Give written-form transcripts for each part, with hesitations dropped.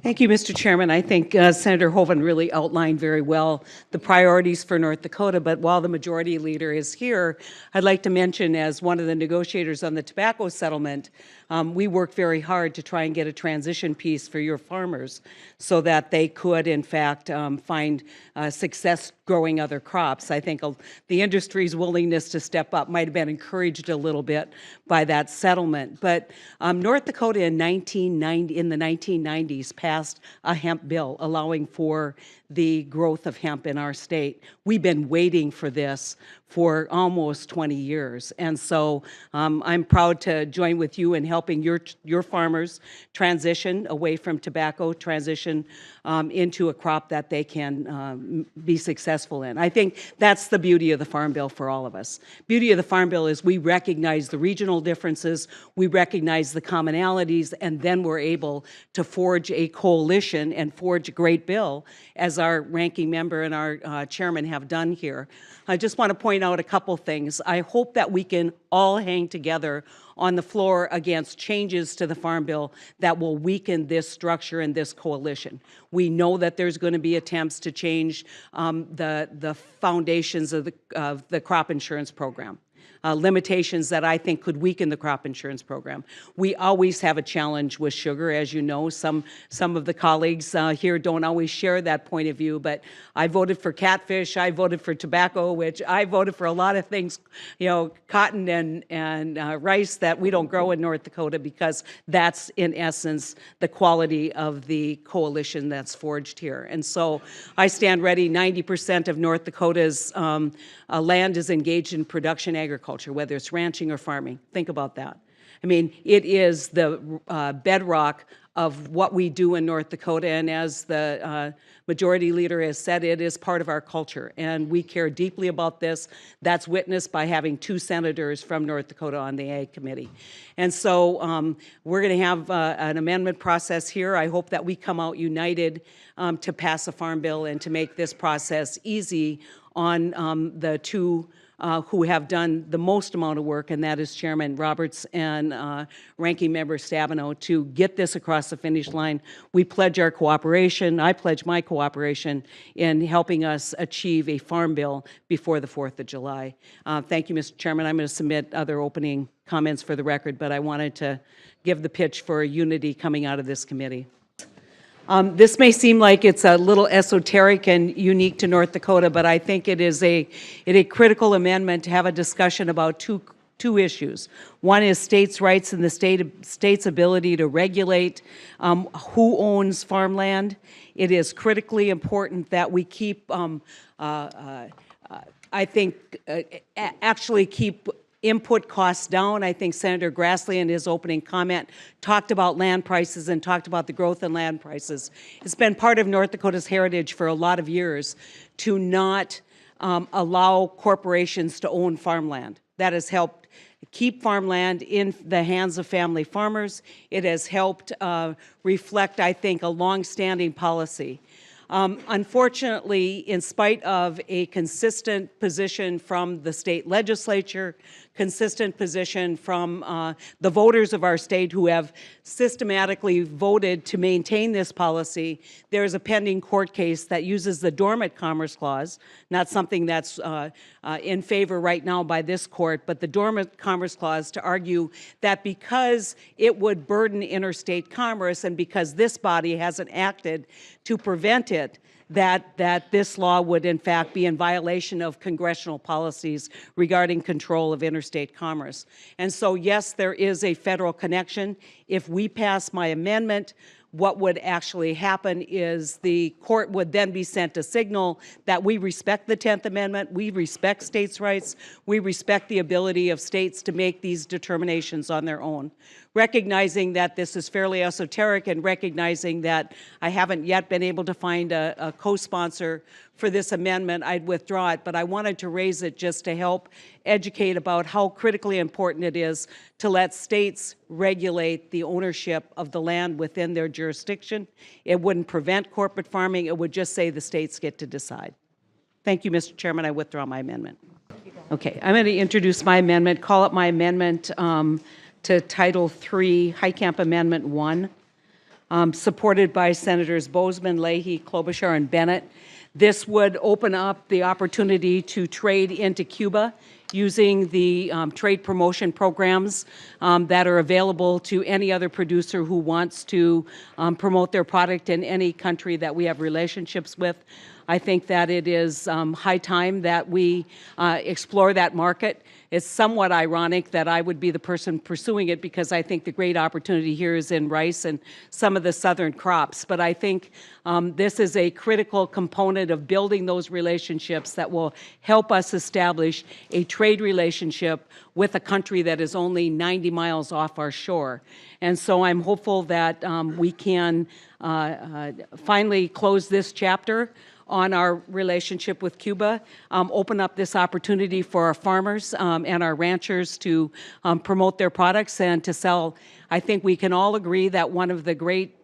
Thank you, Mr. Chairman. I think Senator Hoeven really outlined very well the priorities for North Dakota, but while the majority leader is here, I'd like to mention, as one of the negotiators on the tobacco settlement, we worked very hard to try and get a transition piece for your farmers so that they could, in fact, find success growing other crops. I think the industry's willingness to step up might have been encouraged a little bit by that settlement. But North Dakota in the 1990s passed a hemp bill allowing for the growth of hemp in our state. We've been waiting for this for almost 20 years. And so I'm proud to join with you in helping your farmers transition away from tobacco, transition into a crop that they can be successful in. I think that's the beauty of the Farm Bill for all of us. Beauty of the Farm Bill is we recognize the regional differences, we recognize the commonalities, and then we're able to forge a coalition and forge a great bill, as our ranking member and our chairman have done here. I just want to point out a couple things. I hope that we can all hang together on the floor against changes to the Farm Bill that will weaken this structure and this coalition. We know that there's going to be attempts to change the foundations of the crop insurance program. Limitations that I think could weaken the crop insurance program. We always have a challenge with sugar, as you know. Some of the colleagues here don't always share that point of view, but I voted for catfish, I voted for tobacco, which I voted for a lot of things, you know, cotton and rice that we don't grow in North Dakota, because that's in essence the quality of the coalition that's forged here. And so I stand ready. 90% of North Dakota's land is engaged in production agriculture, whether it's ranching or farming. Think about that. I mean, it is the bedrock of what we do in North Dakota, and as the majority leader has said, it is part of our culture, and we care deeply about this. That's witnessed by having 2 senators from North Dakota on the Ag Committee. And so we're going to have an amendment process here. I hope that we come out united to pass a Farm Bill and to make this process easy on the 2 who have done the most amount of work, and that is Chairman Roberts and Ranking Member Stabenow, to get this across the finish line. We pledge our cooperation. I pledge my cooperation in helping us achieve a Farm Bill before the 4th of July. Thank you, Mr. Chairman. I'm going to submit other opening comments for the record, but I wanted to give the pitch for unity coming out of this committee. This may seem like it's a little esoteric and unique to North Dakota, but I think it is a critical amendment to have a discussion about two issues. One is states' rights and the state's ability to regulate who owns farmland. It is critically important that we keep, actually keep input costs down. I think Senator Grassley in his opening comment talked about land prices and talked about the growth in land prices. It's been part of North Dakota's heritage for a lot of years to not allow corporations to own farmland. That has helped keep farmland in the hands of family farmers. It has helped reflect, I think, a long-standing policy. Unfortunately, in spite of a consistent position from the state legislature, consistent position from the voters of our state who have systematically voted to maintain this policy, there is a pending court case that uses the Dormant Commerce Clause, not something that's in favor right now by this court, but the Dormant Commerce Clause, to argue that because it would burden interstate commerce and because this body hasn't acted to prevent it, that this law would in fact be in violation of congressional policies regarding control of interstate commerce. And so yes, there is a federal connection. If we pass my amendment, what would actually happen is the court would then be sent a signal that we respect the 10th Amendment, we respect states' rights, we respect the ability of states to make these determinations on their own. Recognizing that this is fairly esoteric and recognizing that I haven't yet been able to find a co-sponsor for this amendment, I'd withdraw it, but I wanted to raise it just to help educate about how critically important it is to let states regulate the ownership of the land within their jurisdiction. It wouldn't prevent corporate farming, it would just say the states get to decide. Thank you, Mr. Chairman. I withdraw my amendment. Okay, I'm going to introduce my amendment, call up my amendment to Title III, High Camp Amendment 1. supported by Senators Bozeman, Leahy, Klobuchar, and Bennett. This would open up the opportunity to trade into Cuba using the trade promotion programs that are available to any other producer who wants to promote their product in any country that we have relationships with. I think that it is high time that we explore that market. It's somewhat ironic that I would be the person pursuing it because I think the great opportunity here is in rice and some of the southern crops. But I think this is a critical component of building those relationships that will help us establish a trade relationship with a country that is only 90 miles off our shore. And so I'm hopeful that we can finally close this chapter on our relationship with Cuba, open up this opportunity for our farmers and our ranchers to promote their products and to sell. I think we can all agree that one of the great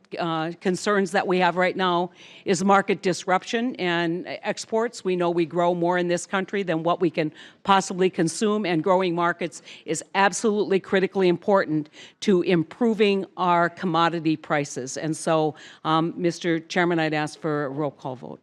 concerns that we have right now is market disruption and exports. We know we grow more in this country than what we can possibly consume, and growing markets is absolutely critically important to improving our commodity prices. And so, Mr. Chairman, I'd ask for a roll call vote.